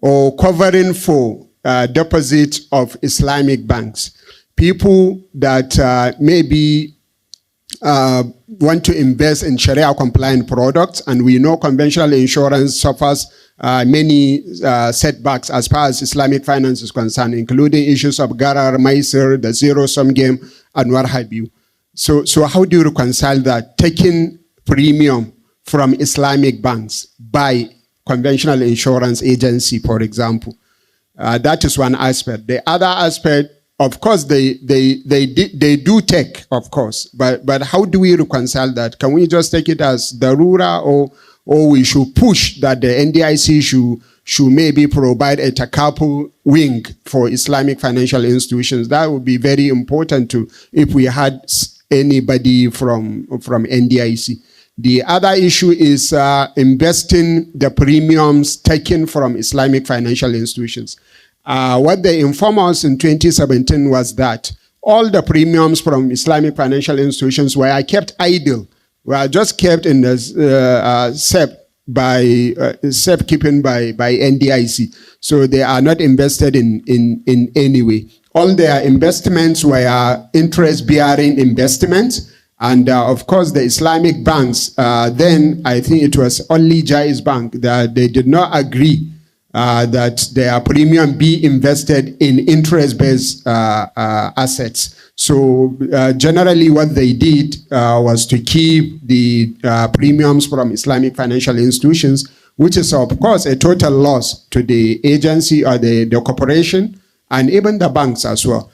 or covering for deposits of Islamic banks? People that maybe want to invest in Sharia compliant products, and we know conventional insurance suffers many setbacks as far as Islamic finance is concerned, including issues of Garar, Maisir, the zero-sum game, and what have you. So how do you reconcile that, taking premium from Islamic banks by conventional insurance agency, for example? That is one aspect. The other aspect, of course, they do take, of course, but how do we reconcile that? Can we just take it as darura, or we should push that the NDIC should maybe provide a takaful wing for Islamic financial institutions? That would be very important if we had anybody from NDIC. The other issue is investing the premiums taken from Islamic financial institutions. What they informed us in 2017 was that all the premiums from Islamic financial institutions were kept idle, were just kept in the safekeeping by NDIC. So they are not invested in any way. All their investments were interest-bearing investments. And of course, the Islamic banks, then I think it was only Jaiz Bank that they did not agree that their premium be invested in interest-based assets. So generally what they did was to keep the premiums from Islamic financial institutions, which is of course a total loss to the agency or the corporation and even the banks as well.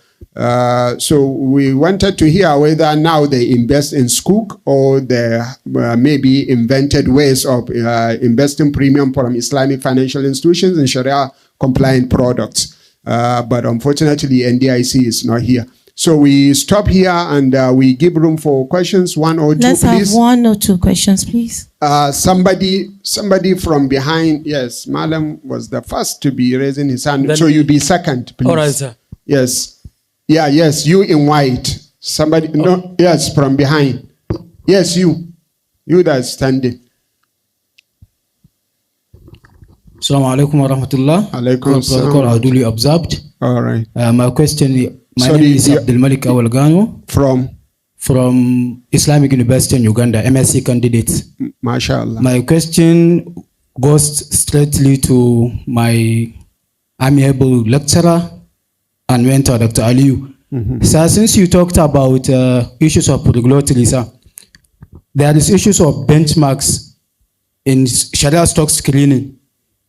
So we wanted to hear whether now they invest in Sukuk or they maybe invented ways of investing premium from Islamic financial institutions and Sharia compliant products. But unfortunately, NDIC is not here. So we stop here and we give room for questions, 1 or 2, Let's please. have 1 or 2 questions, please. Somebody from behind. Yes, Madam was the first to be raising his hand. Then so you be second, please. All right, sir. Yes. Yeah, yes, you in white. Somebody, no, yes, from behind. Yes, you that's standing. Assalamu alaikum wa rahmatullah. Alaikum salam. Protocol are duly observed. All right. My question, my name is Abdul Malik Awalgano from Islamic University in Uganda, MSc candidate. MashaAllah. My question goes straightly to my amiable lecturer and mentor, Dr. Aliyu. Sir, since you talked about issues of regulatory, sir, there is issues of benchmarks in Sharia stock screening.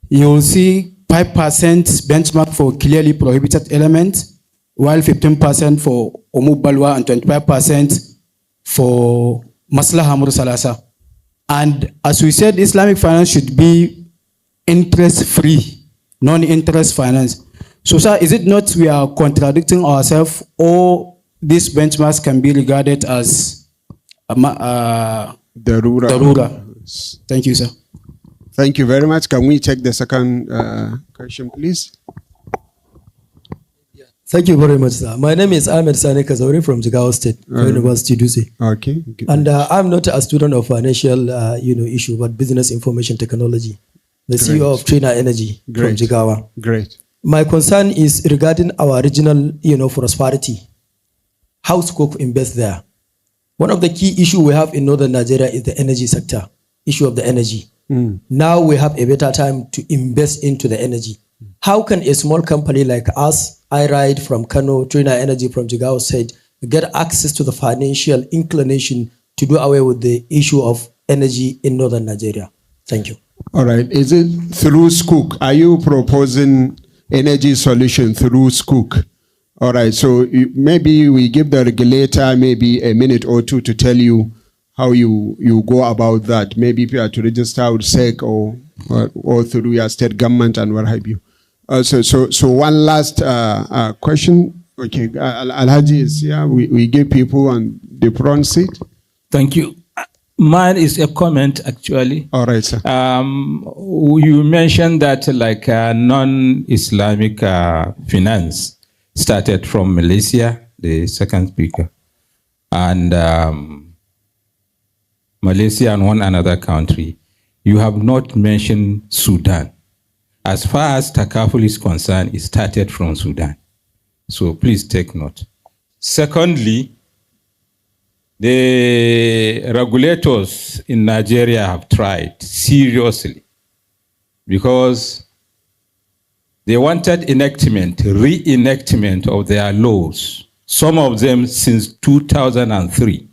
You will see 5% benchmark for clearly prohibited elements, while 15% for umub balwa and 25% for maslaha mursalasa. And as we said, Islamic finance should be interest-free, non-interest finance. So, sir, is it not we are contradicting ourselves, or these benchmarks can be regarded as darura? Thank you, sir. Thank you very much. Can we take the second question, please? Thank you very much, sir. My name is Ahmed Sane Kazauri from Jigawa State University, Duse. Okay. Good. And I'm not a student of financial, issue, but business information technology. The CEO of Trina Energy from Jigawa. Great. My concern is regarding our regional, prosperity. How Sukuk invest there? One of the key issues we have in northern Nigeria is the energy sector, issue of the energy. Now we have a better time to invest into the energy. How can a small company like us, I ride from Kano, Trina Energy from Jigawa State, get access to the financial inclination to do away with the issue of energy in northern Nigeria? Thank you. All right. Is it through Sukuk? Are you proposing energy solution through Sukuk? All right. So maybe we give the regulator maybe a minute or two to tell you how you go about that. Maybe if you are to register with SEC or through your state government and what have you. So one last question. Okay, Alhaji is here. We give people on the front seat. Thank you. Mine is a comment, actually. All right, sir. You mentioned that like non-Islamic finance started from Malaysia, the second speaker, and Malaysia and one another country. You have not mentioned Sudan. As far as Takaful is concerned, it started from Sudan. So please take note. Secondly, the regulators in Nigeria have tried seriously because they wanted reenactment of their laws, some of them since 2003.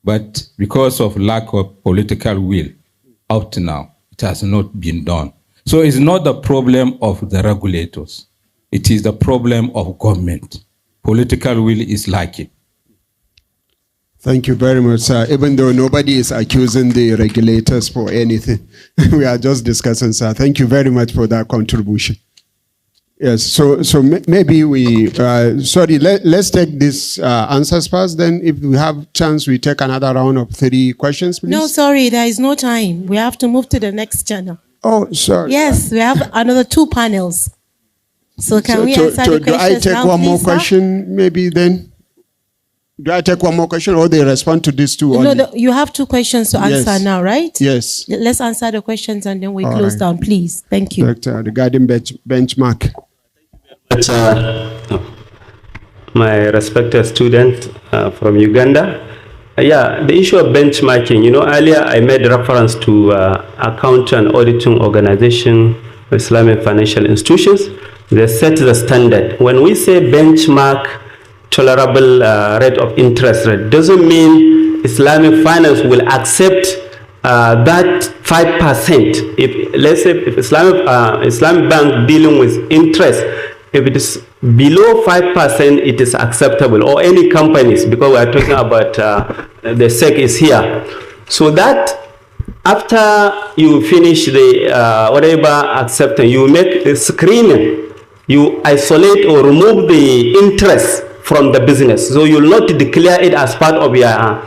But because of lack of political will, up to now, it has not been done. So it's not the problem of the regulators. It is the problem of government. Political will is lacking. Thank you very much, sir. Even though nobody is accusing the regulators for anything, we are just discussing, sir. Thank you very much for that contribution. Yes, so maybe we, let's take these answers first. Then if we have chance, we take another round of 3 questions, please. No, sorry, there is no time. We have to move to the next channel. Oh, sorry. Yes, we have another 2 panels. So can we answer the questions do I take now, one more please, question, maybe then? Do I take one more question or they respond to these 2 only? No, you have 2 questions to answer now, right? Yes. Let's answer the questions and then we All close right. down, please. Thank you. Director, regarding benchmark. My respected student from Uganda. Yeah, the issue of benchmarking, earlier I made reference to account and auditing organization, Islamic financial institutions. They set the standard. When we say benchmark tolerable rate of interest rate, doesn't mean Islamic finance will accept that 5%. If let's say if Islamic bank dealing with interest, if it is below 5%, it is acceptable, or any companies, because we are talking about the SEC is here. So that after you finish the whatever acceptance, you make a screening. You isolate or remove the interest from the business. So you will not declare it as part of your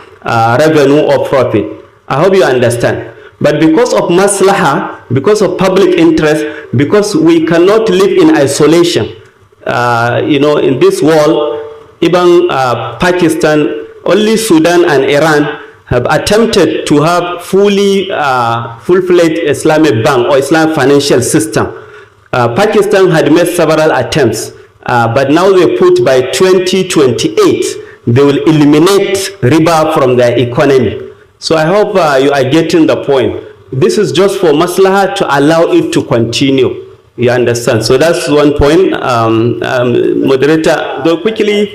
revenue or profit. I hope you understand. But because of maslaha, because of public interest, because we cannot live in isolation, in this world, even Pakistan, only Sudan and Iran have attempted to have full-fledged Islamic bank or Islamic financial system. Pakistan had made several attempts, but now they put by 2028, they will eliminate riba from their economy. So I hope you are getting the point. This is just for maslaha to allow it to continue. You understand? So that's one point. Moderator, go quickly.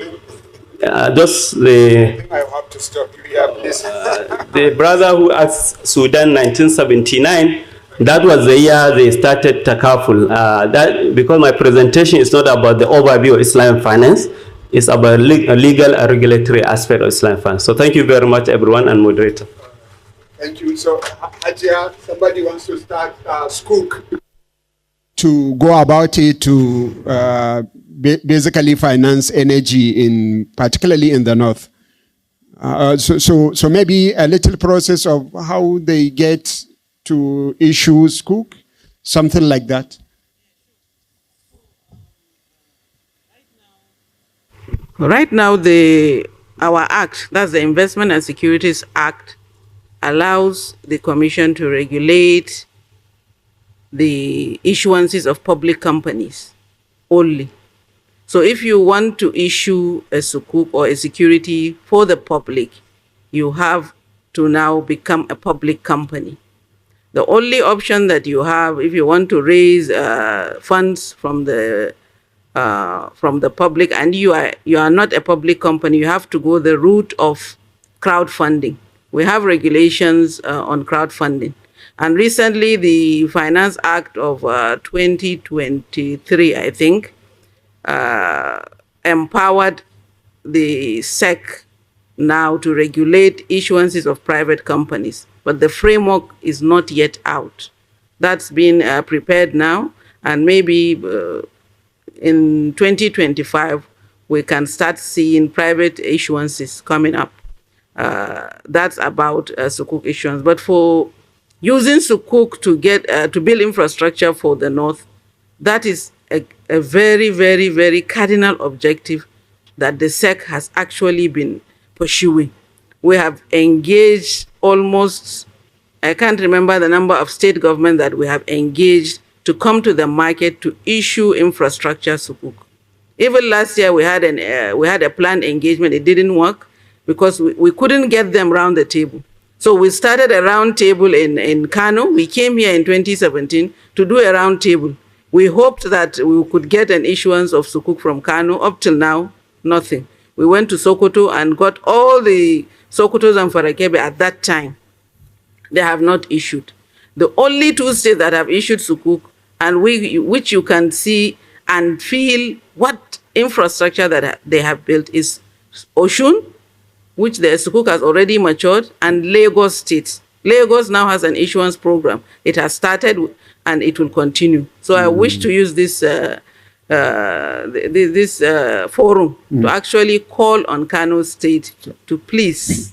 Just the. I have to stop you here, please. The brother who asked Sudan 1979. That was the year they started Takaful. That because my presentation is not about the overview of Islamic finance, it's about a legal and regulatory aspect of Islamic finance. So thank you very much, everyone, and moderator. Thank you. So, Hajia, somebody wants to start Sukuk to go about it to basically finance energy particularly in the north. So maybe a little process of how they get to issue Sukuk, something like that. Right now, our act, that's the Investment and Securities Act, allows the Commission to regulate the issuances of public companies only. So if you want to issue a Sukuk or a security for the public, you have to now become a public company. The only option that you have, if you want to raise funds from the from the public, and you are not a public company, you have to go the route of crowdfunding. We have regulations on crowdfunding. And recently, the Finance Act of 2023, I think, empowered the SEC now to regulate issuances of private companies. But the framework is not yet out. That's been prepared now, and maybe in 2025, we can start seeing private issuances coming up. That's about Sukuk issuance. But for using Sukuk to get to build infrastructure for the North, that is a very, very, very cardinal objective that the SEC has actually been pursuing. We have engaged almost, I can't remember the number of state governments that we have engaged to come to the market to issue infrastructure Sukuk. Even last year, we had a planned engagement. It didn't work because we couldn't get them around the table. So we started a round table in Kano. We came here in 2017 to do a round table. We hoped that we could get an issuance of Sukuk from Kano. Up till now, nothing. We went to Sokoto and got all the Sokotos and Farakebe at that time. They have not issued. The only two states that have issued Sukuk, and which you can see and feel what infrastructure that they have built, is Oshun, which the Sukuk has already matured, and Lagos State. Lagos now has an issuance program. It has started and it will continue. So I wish to use this forum to actually call on Kano State to please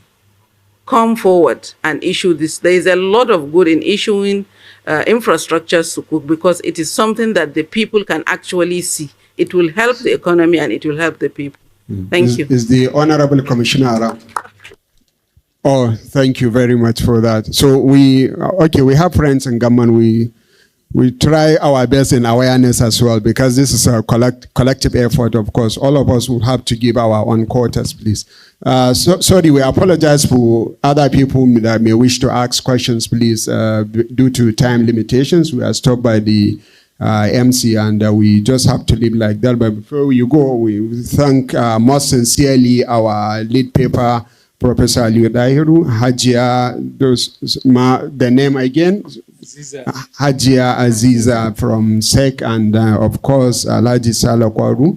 come forward and issue this. There is a lot of good in issuing infrastructure Sukuk because it is something that the people can actually see. It will help the economy and it will help the people. Thank you. Is the Honorable Commissioner around? Oh, thank you very much for that. So we have friends in government. We try our best in awareness as well, because this is a collective effort, of course. All of us will have to give our own quotas, please. Sorry, we apologize for other people that may wish to ask questions, please. Due to time limitations, we are stopped by the MC, and we just have to leave like that. But before we go, we thank most sincerely our lead paper, Professor Aliyu Dahiru, Hajia, the name again? Hajia Azeeza from SEC, and of course, Alhaji Saleh Kwaru,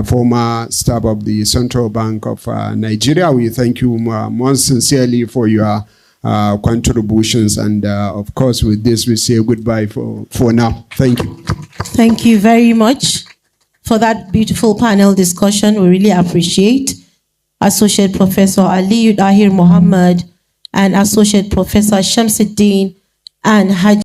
former staff of the Central Bank of Nigeria. We thank you most sincerely for your contributions, and of course, with this, we say goodbye for now. Thank you. Thank you very much for that beautiful panel discussion. We really appreciate Associate Professor Aliyu Dahir Muhammad and Associate Professor Shamsuddin and Hajj